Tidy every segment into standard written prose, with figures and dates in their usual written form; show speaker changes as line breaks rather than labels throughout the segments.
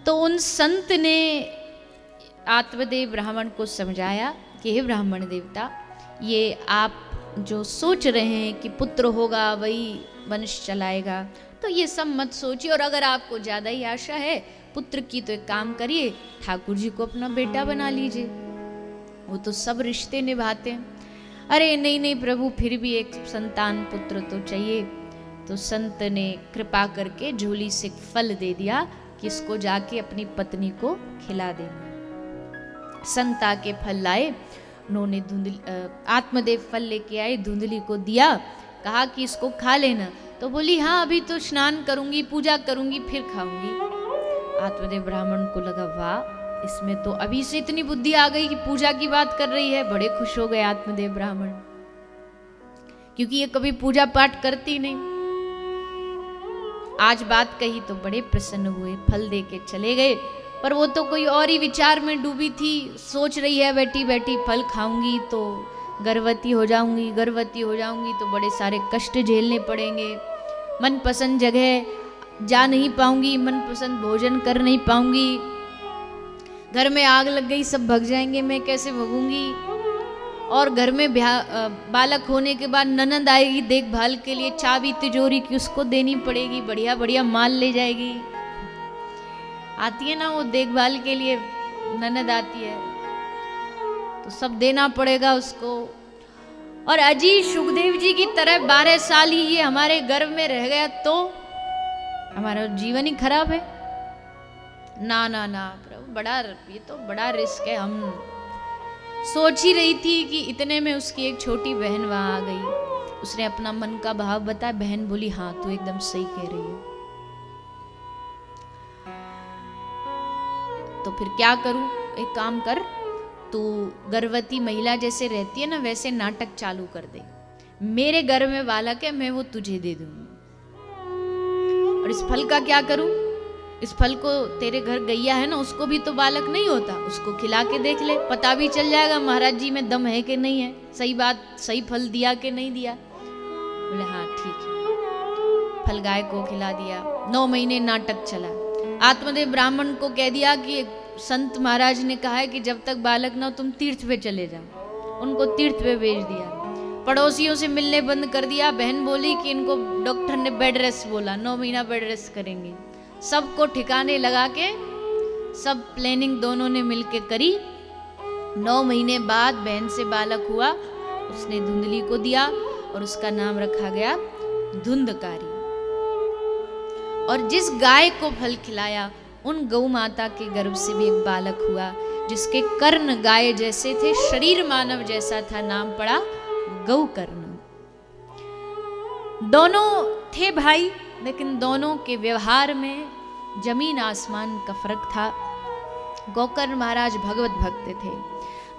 तो उन संत ने आत्मदेव ब्राह्मण को समझाया कि हे ब्राह्मण देवता, ये आप जो सोच रहे हैं कि पुत्र होगा वही वंश चलाएगा, तो ये सब मत सोचिए। और अगर आपको ज़्यादा ही आशा है पुत्र की तो एक काम करिए, ठाकुर जी को अपना बेटा बना लीजिए, वो तो सब रिश्ते निभाते हैं। अरे नहीं नहीं प्रभु, फिर भी एक संतान पुत्र तो चाहिए। तो संत ने कृपा करके झोली से फल दे दिया कि इसको जाके अपनी पत्नी को खिला देना। संत आके फल लाए, उन्होंने आत्मदेव फल लेके आए, धुंधली को दिया, कहा कि इसको खा लेना। तो बोली हाँ अभी तो स्नान करूंगी, पूजा करूंगी, फिर खाऊंगी। आत्मदेव ब्राह्मण को लगा वाह, इसमें तो अभी से इतनी बुद्धि आ गई कि पूजा की बात कर रही है। बड़े खुश हो गए आत्मदेव ब्राह्मण, क्योंकि ये कभी पूजा पाठ करती नहीं। आज बात कही तो बड़े प्रसन्न हुए, फल दे के चले गए। पर वो तो कोई और ही विचार में डूबी थी, सोच रही है बैठी बैठी फल खाऊंगी तो गर्भवती हो जाऊंगी, गर्भवती हो जाऊंगी तो बड़े सारे कष्ट झेलने पड़ेंगे, मनपसंद जगह जा नहीं पाऊंगी, मनपसंद भोजन कर नहीं पाऊंगी, घर में आग लग गई सब भग जाएंगे, मैं कैसे भगूंगी। और घर में बालक होने के बाद ननद आएगी देखभाल के लिए, चाबी तिजोरी की उसको देनी पड़ेगी, बढ़िया बढ़िया माल ले जाएगी। आती है ना वो देखभाल के लिए, ननद आती है तो सब देना पड़ेगा उसको। और अजी सुखदेव जी की तरह 12 साल ही ये हमारे गर्भ में रह गया तो हमारा जीवन ही खराब है। ना ना ना प्रभु, बड़ा ये तो बड़ा रिस्क है। हम सोच ही रही थी कि इतने में उसकी एक छोटी बहन वहां आ गई, उसने अपना मन का भाव बताया। बहन बोली हाँ तू एकदम सही कह रही है। तो फिर क्या करूं, एक काम कर, तू गर्भवती महिला जैसे रहती है ना वैसे नाटक चालू कर दे, मेरे घर में बालक है मैं वो तुझे दे दूंगी। और इस फल का क्या करूं, इस फल को तेरे घर गैया है ना उसको भी तो बालक नहीं होता, उसको खिला के देख ले, पता भी चल जाएगा महाराज जी में दम है कि नहीं है, सही बात सही फल दिया कि नहीं दिया। बोले हाँ ठीक है। फल गाय को खिला दिया। 9 महीने नाटक चला। आत्मदेव ब्राह्मण को कह दिया कि संत महाराज ने कहा है कि जब तक बालक ना हो तुम तीर्थ पे चले जाओ। उनको तीर्थ पे भेज दिया। पड़ोसियों से मिलने बंद कर दिया। बहन बोली कि इनको डॉक्टर ने बेड रेस्ट बोला, 9 महीना बेड रेस्ट करेंगे। सबको ठिकाने लगा के सब प्लानिंग दोनों ने मिलके करी। 9 महीने बाद बहन से बालक हुआ, उसने धुंधली को दिया और उसका नाम रखा गया धुंधकारी। और जिस गाय को फल खिलाया उन गौ माता के गर्भ से भी एक बालक हुआ, जिसके कर्ण गाय जैसे थे, शरीर मानव जैसा था, नाम पड़ा गौकर्ण। दोनों थे भाई, लेकिन दोनों के व्यवहार में जमीन आसमान का फर्क था। गौकर्ण महाराज भगवत भक्त थे,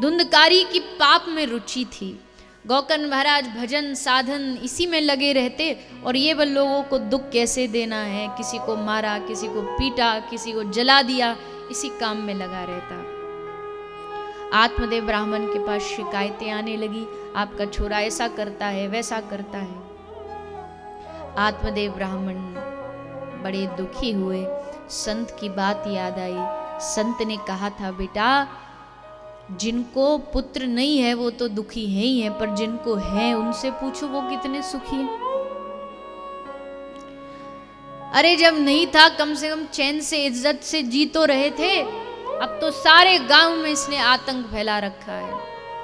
धुंधकारी की पाप में रुचि थी। गौकर्ण महाराज भजन साधन इसी में लगे रहते और ये वो लोगों को दुख कैसे देना है, किसी को मारा, किसी को पीटा, किसी को जला दिया, इसी काम में लगा रहता। आत्मदेव ब्राह्मण के पास शिकायतें आने लगी, आपका छोरा ऐसा करता है वैसा करता है। आत्मदेव ब्राह्मण बड़े दुखी हुए। संत की बात याद आई। संत ने कहा था बेटा, जिनको पुत्र नहीं है वो तो दुखी है ही है, पर जिनको है उनसे पूछो वो कितने सुखी हैं। अरे जब नहीं था कम से कम चैन से इज्जत से जी तो रहे थे, अब तो सारे गांव में इसने आतंक फैला रखा है।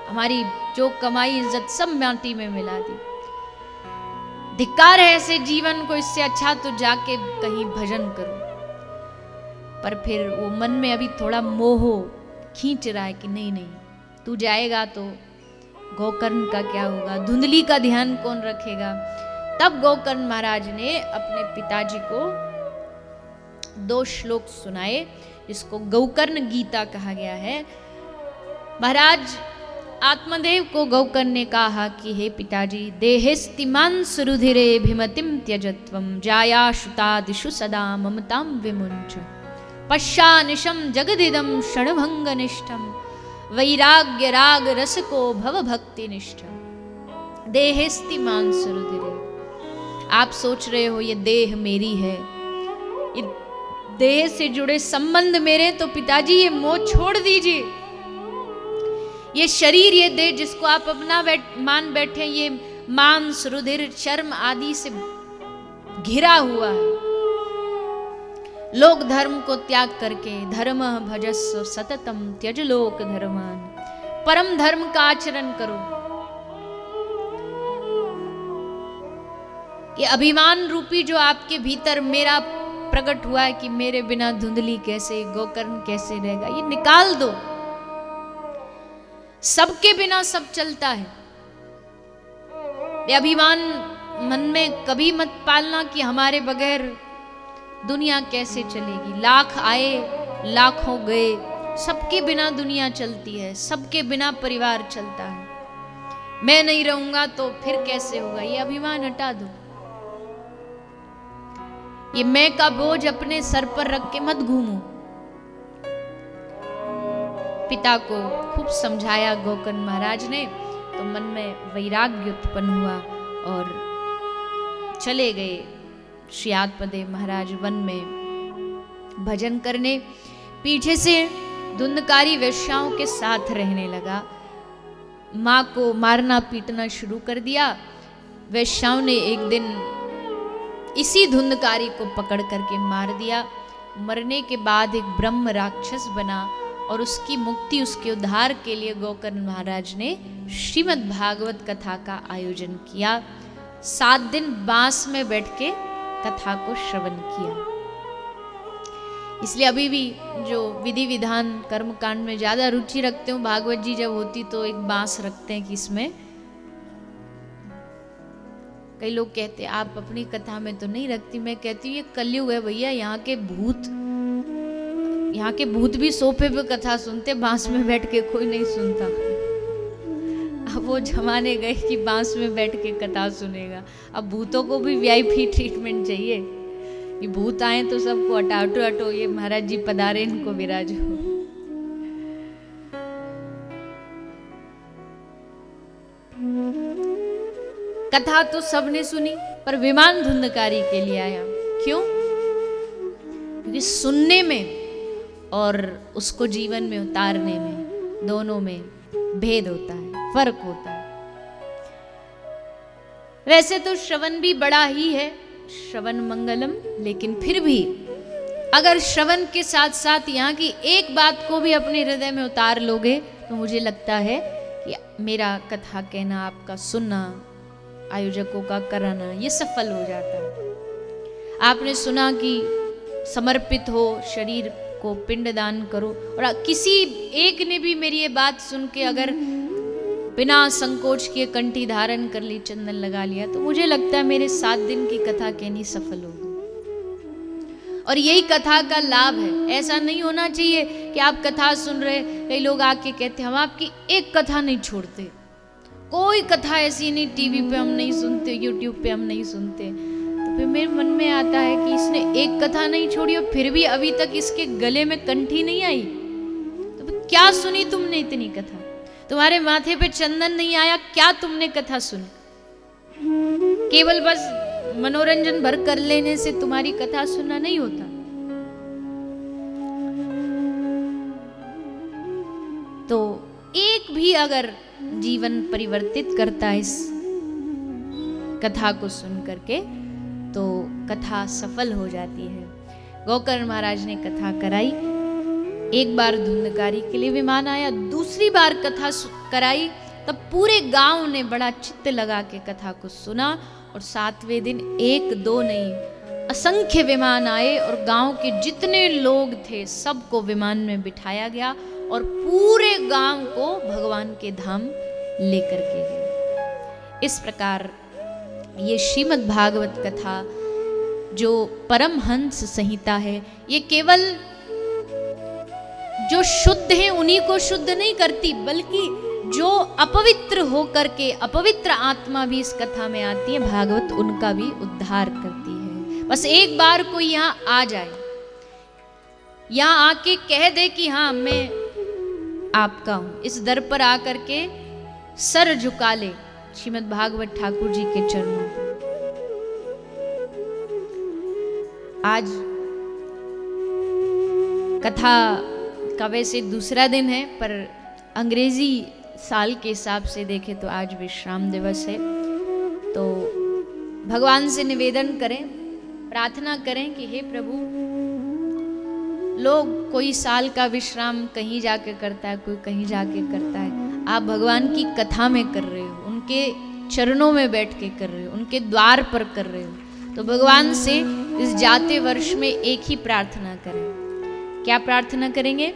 हमारी जो कमाई इज्जत सब माटी में मिला दी। धिक्कार है ऐसे जीवन को, इससे अच्छा तो जाके कहीं भजन करो। पर फिर वो मन में अभी थोड़ा मोह खींच रहा है कि नहीं नहीं तू जाएगा तो गौकर्ण का क्या होगा, धुंधली का ध्यान कौन रखेगा। तब गौकर्ण महाराज ने अपने पिताजी को 2 श्लोक सुनाए, जिसको गौकर्ण गीता कहा गया है। महाराज आत्मदेव को गौकर्ण ने कहा कि हे पिताजी, देहेस्तिमान सुरुधिरे भिमतिम त्यजत्वम जायाशुतादिषु सदा ममतां विमुञ्च पश्चानिशं जगदिदं षड्भंगनिष्ठं वैराग्य राग रसको भव भक्ति निष्ठम। देहेस्तिमान सुरुधिरे, आप सोच रहे हो ये देह मेरी है, ये देह से जुड़े संबंध मेरे, तो पिताजी ये मोह छोड़ दीजिए। ये शरीर, ये देह जिसको आप अपना मान बैठे, ये मांस, रुधिर, चर्म आदि से घिरा हुआ है। लोक धर्म को त्याग करके धर्म भजस्व सततम त्यज लोक धर्मान, परम धर्म का आचरण करो। ये अभिमान रूपी जो आपके भीतर मेरा प्रकट हुआ है कि मेरे बिना धुंधली कैसे, गोकर्ण कैसे रहेगा, ये निकाल दो। सबके बिना सब चलता है। ये अभिमान मन में कभी मत पालना कि हमारे बगैर दुनिया कैसे चलेगी। लाख आए लाखों गए, सबके बिना दुनिया चलती है, सबके बिना परिवार चलता है। मैं नहीं रहूंगा तो फिर कैसे होगा, ये अभिमान हटा दो। ये मैं का बोझ अपने सर पर रख के मत घूमो। पिता को खूब समझाया गोकर्ण महाराज ने, तो मन में वैराग्य उत्पन्न हुआ और चले गए श्रीयादपदे महाराज वन में भजन करने। पीछे से धुंधकारी वेश्याओं के साथ रहने लगा। माँ को मारना पीटना शुरू कर दिया। वेश्याओं ने एक दिन इसी धुंधकारी को पकड़ करके मार दिया। मरने के बाद एक ब्रह्म राक्षस बना और उसकी मुक्ति, उसके उद्धार के लिए गोकर्ण महाराज ने श्रीमद् भागवत कथा का आयोजन किया। 7 दिन बांस में बैठ के कथा को श्रवण किया। इसलिए अभी भी जो विधि विधान कर्म कांड में ज्यादा रुचि रखते हूँ, भागवत जी जब होती तो एक बांस रखते हैं कि इसमें। कई लोग कहते हैं आप अपनी कथा में तो नहीं रखती। मैं कहती हूँ ये कलयुग है भैया, यहाँ के भूत भी सोफे पे कथा सुनते, बांस में बैठ के कोई नहीं सुनता। अब वो जमाने गए कि बांस में बैठ के कथा सुनेगा। अब भूतों को भी वीआईपी ट्रीटमेंट चाहिए। ये भूत आए तो सबको हटो हटो, ये महाराज जी पधारे, इनको विराजो। कथा तो सबने सुनी, पर विमान धुंधकारी के लिए आया। क्यों? क्योंकि सुनने में और उसको जीवन में उतारने में, दोनों में भेद होता है, फर्क होता है। वैसे तो श्रवण भी बड़ा ही है, श्रवण मंगलम, लेकिन फिर भी अगर श्रवण के साथ साथ यहाँ की एक बात को भी अपने हृदय में उतार लोगे तो मुझे लगता है कि मेरा कथा कहना, आपका सुनना, आयोजकों का कराना, ये सफल हो जाता है। आपने सुना कि समर्पित हो, शरीर को पिंडदान करो, और किसी एक ने भी मेरी ये बात सुन के अगर बिना संकोच किए कंठी धारण कर ली, चंदन लगा लिया, तो मुझे लगता है मेरे 7 दिन की कथा कहनी सफल होगी। और यही कथा का लाभ है। ऐसा नहीं होना चाहिए कि आप कथा सुन रहे, कई लोग आके कहते हम आपकी एक कथा नहीं छोड़ते, कोई कथा ऐसी नहीं टीवी पे हम नहीं सुनते, यूट्यूब पे हम नहीं सुनते। तो फिर मेरे मन में आता है कि इसने एक कथा नहीं छोड़ी और फिर भी अभी तक इसके गले में कंठी नहीं आई, तो फिर क्या सुनी तुमने इतनी कथा? तुम्हारे माथे पे चंदन नहीं आया, क्या तुमने कथा सुनी? केवल बस मनोरंजन भर कर लेने से तुम्हारी कथा सुनना नहीं होता। तो एक भी अगर जीवन परिवर्तित करता है इस कथा को सुन करके, तो कथा सफल हो जाती है। गोकर्ण महाराज ने कथा कराई। एक बार धुंधकारी के लिए विमान आया, दूसरी बार कथा कराई, तब पूरे गांव ने बड़ा चित्त लगा के कथा को सुना। और 7वें दिन 1-2 नहीं, असंख्य विमान आए और गांव के जितने लोग थे सबको विमान में बिठाया गया और पूरे गांव को भगवान के धाम लेकर के गए। इस प्रकार ये श्रीमद् भागवत कथा जो परमहंस संहिता है, ये केवल जो शुद्ध हैं उन्हीं को शुद्ध नहीं करती, बल्कि जो अपवित्र होकर के, अपवित्र आत्मा भी इस कथा में आती है, भागवत उनका भी उद्धार करती है। बस एक बार कोई यहाँ आ जाए, यहाँ आके कह दे कि हाँ मैं आपका हूं, इस दर पर आकर के सर झुका ले श्रीमद् भागवत ठाकुर जी के चरणों पर। आज कथा का वैसे दूसरा दिन है, पर अंग्रेजी साल के हिसाब से देखें तो आज विश्राम दिवस है। तो भगवान से निवेदन करें, प्रार्थना करें कि हे प्रभु, लोग कोई साल का विश्राम कहीं जाके करता है, कोई कहीं जाके करता है, आप भगवान की कथा में कर रहे हो, उनके चरणों में बैठ के कर रहे हो, उनके द्वार पर कर रहे हो। तो भगवान से इस जाते वर्ष में एक ही प्रार्थना करें। क्या प्रार्थना करेंगे?